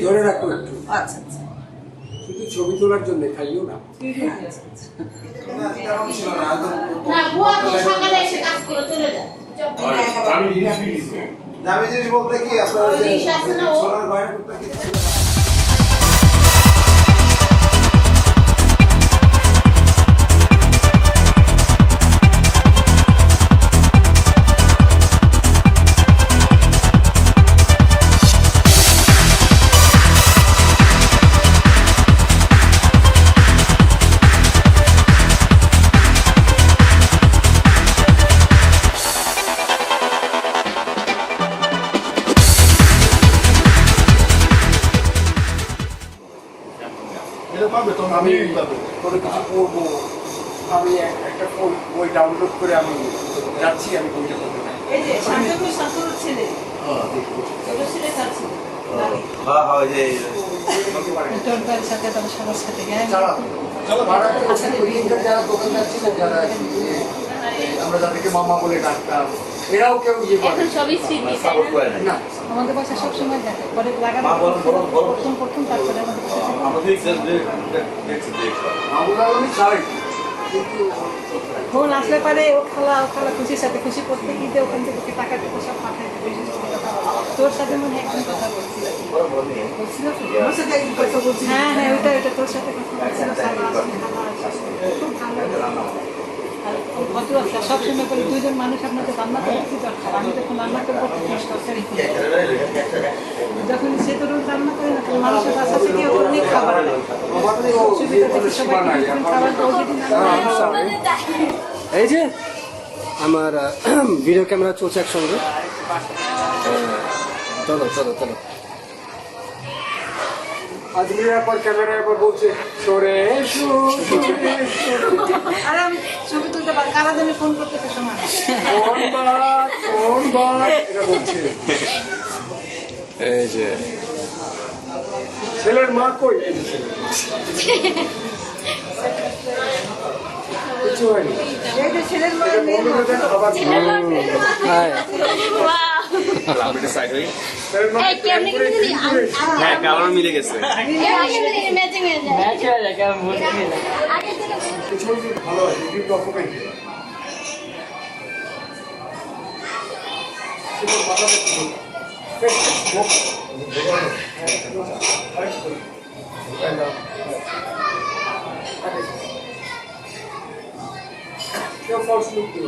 ধরে রাখো একটু। আচ্ছা আচ্ছা, শুধু ছবি তোলার জন্য খাইও না। দামি জিনিস বলতে কি আপনার সোনার গয়না করতে কি আমি কোনো কিছু করবো, আমি একটা বই ডাউনলোড করে আমি যাচ্ছি, আমি বইটা করতে চাই। এই যে শান্তনুর শান্তনুর ছেলে, ছোট ছেলে তার ছেলে টোটাল সাথে তার সবার সাথে যারা দোকানদার ছিলেন, যারা আমরা যাদেরকে মামা বলে ডাকতাম, এরাও কেউ ইয়ে করে না। আমাদের বাসা সবসময় দেখে, পরে প্রথম তারপরে ফোন আসলে পারে ও খালা খুশির সাথে খুশি করতে গিয়ে ওখান থেকে টাকা দিতে সব পাঠায় তোর সাথে মনে হয় একদম কথা বলছিল। হ্যাঁ হ্যাঁ, ওইটা তোর সাথে কথা বলছিল। খুব ভালো ভদ্র আছে, সবসময় করে দুজন মানুষ আপনাকে রান্না করে কি দরকার, আমি যখন রান্না করবো যখন সে তো রোজ রান্না করে না, মানুষের বাসা থেকে অনেক খাবার এই যে আমার ভিডিও ক্যামেরা চলছে একসঙ্গে। চলো চলো চলো, আজমিরের পর ক্যামেরা এবার বলছে সরে এসো। আর আমি ছবি তুলতে পারি, কারা জানি ফোন করতে সময় এটা বলছে। এই যে ছেলের মা কই? কিছু হয়নি। এই যে ছেলের মা হ্যাঁ, কালার মিলে গেছে। ভালো হয় ডকুমেন্ট কেউ ফলস লুক দিল।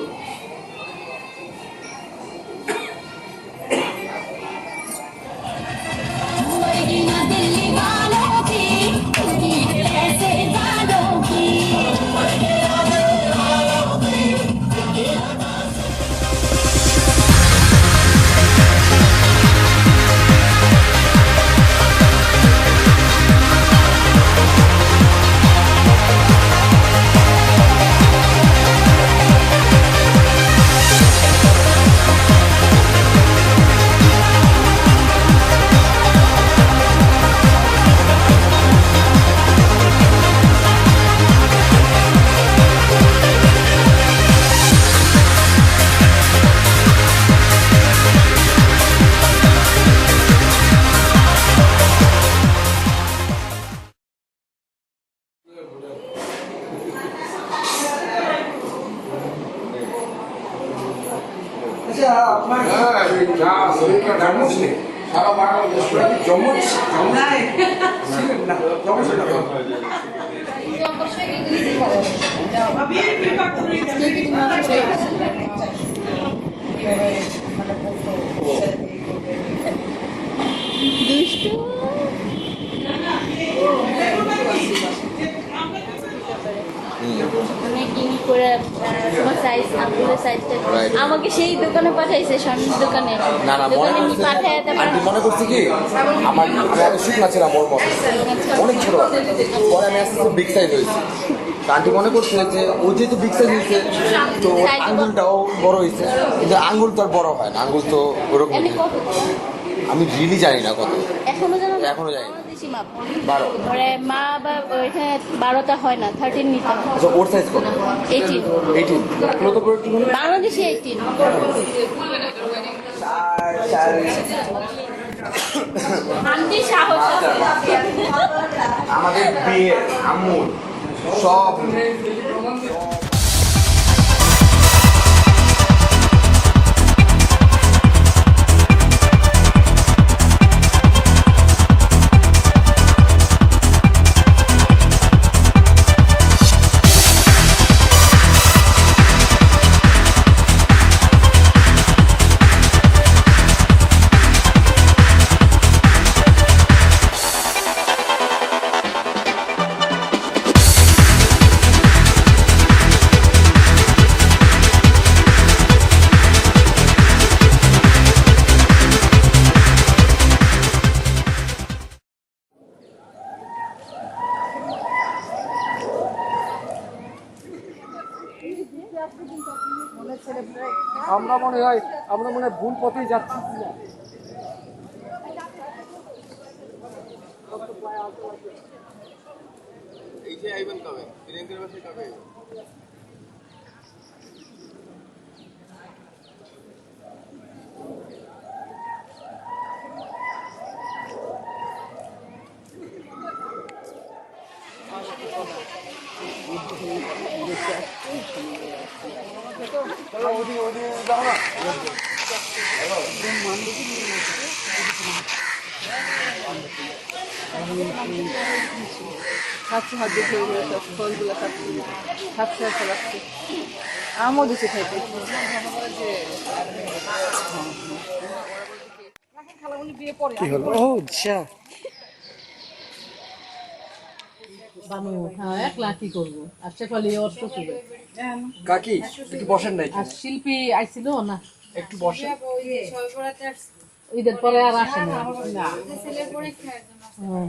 সারা বাংলাদেশ জমজ আমাকে সেই দোকানে পাঠাইছে, স্বর্ণের দোকানে মনে করছি কি আমার শুকনা ছিলাম ওর মতো অনেক ছোট, পরে আমি আস্তে আস্তে বিগ সাইজ হয়েছি। আন্টি মনে করছে যে ও যেহেতু বিগ সাইজ হয়েছে তো আঙ্গুলটাও বড় হয়েছে, কিন্তু আঙ্গুল তো আর বড় হয় না, আঙ্গুল তো ওরকম আমি রিয়েলি জানি না কত, এখনো যায়নি। বাংলাদেশি মাপ 12। পরে মা বা ওইখানে 12টা হয় না, 13 নিতে হয়। আচ্ছা ওর সাইজ কত? 18 18। মূলত করে একটু বলুন। বাংলাদেশি 18। আন্টি সাহস আছে। আমাদের বিয়ে আমুল সব আমরা মনে হয় ভুল পথেই যাচ্ছি কিনা। এই যে আইবেন কবে? প্রিয়াঙ্কার বাসায় কবে? খাচ্ছে হাত দিয়ে খেয়ে গেলে সব ফলগুলো খাচ্ছি, খাচ্ছে আর খাচ্ছি। আমও দিচ্ছে খাইতে। কি হলো? ও আচ্ছা, বানু হ্যাঁ একলা কি করবো, আর শেফালি অষ্ট করবে। কাকি একটু বসেন নাই? আর শিল্পী আইছিল না, একটু বসেন। ঈদের পরে আর আসে না।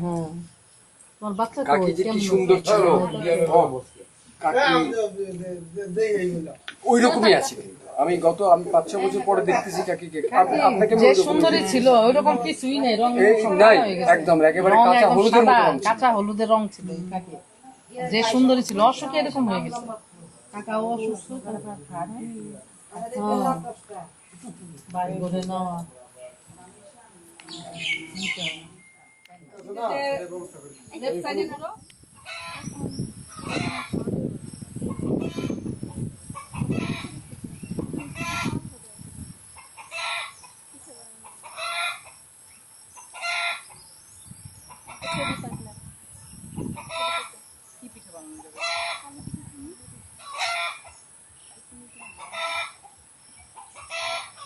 হ্যাঁ তোমার বাচ্চা তো কাকি যে কি সুন্দর ছিল, কাকি ওই রকমই আছে। আমি 5-6 বছর পরে দেখতেছি কাকিকে। আপনাকে যে সুন্দরী ছিল ওইরকম কিছুই নেই, রং নাই একদম একেবারে রং কাঁচা একদম হলুদের মতো সাদা, রং ছিল। কাঁচা হলুদের রং ছিল এই কাকি। যে সুন্দরী ছিল অসুখে এরকম হয়ে গেছে। কাকাও অসুস্থ, কাকা খায়। বাড়ি ঘরে নেওয়া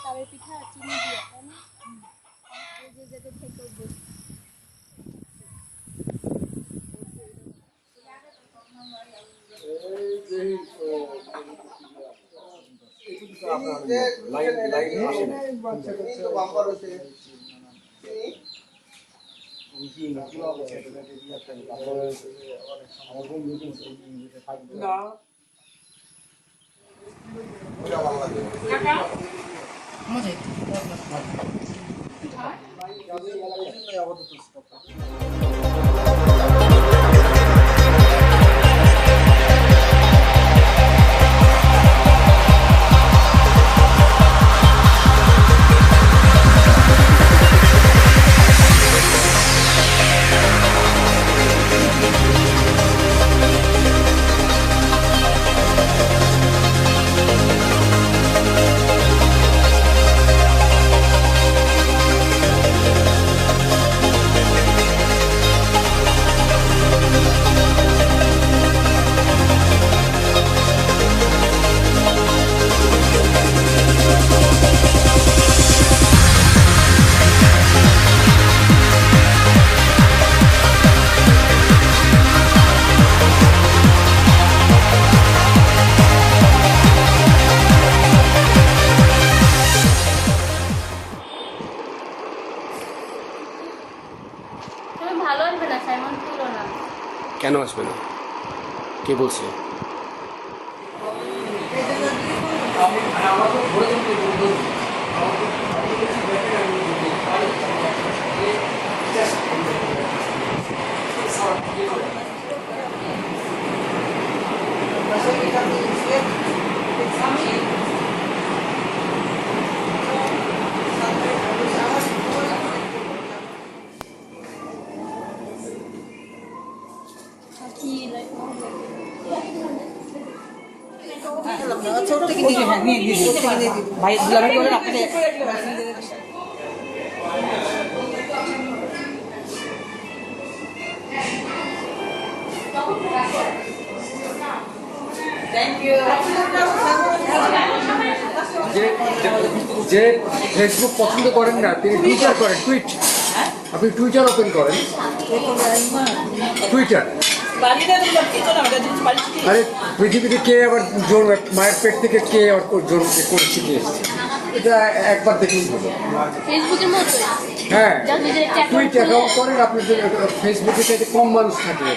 তালের পিঠা চিনি দিয়ে, তাই না? এই যে যেটা থেকে বসে ভালো আসবে না, সাইমন তুলো না। কেন আসবে না? কে বলছে? ভাই দুলাভাই বলে রাখতে যে ফেসবুক পছন্দ করেন না তিনি টুইটার করেন, টুইট। আপনি টুইটার ওপেন করেন, টুইটার। আরে পৃথিবীতে কে আবার জোর মায়ের পেট থেকে কে আবার জোর করেছে কে এসছে, এটা একবার দেখলেই হলো। ফেসবুকের মতো হ্যাঁ, যার নিজের একটা টুইট account অ্যাকাউন্ট করেন, আপনার ফেসবুকে চাইতে কম মানুষ থাকে।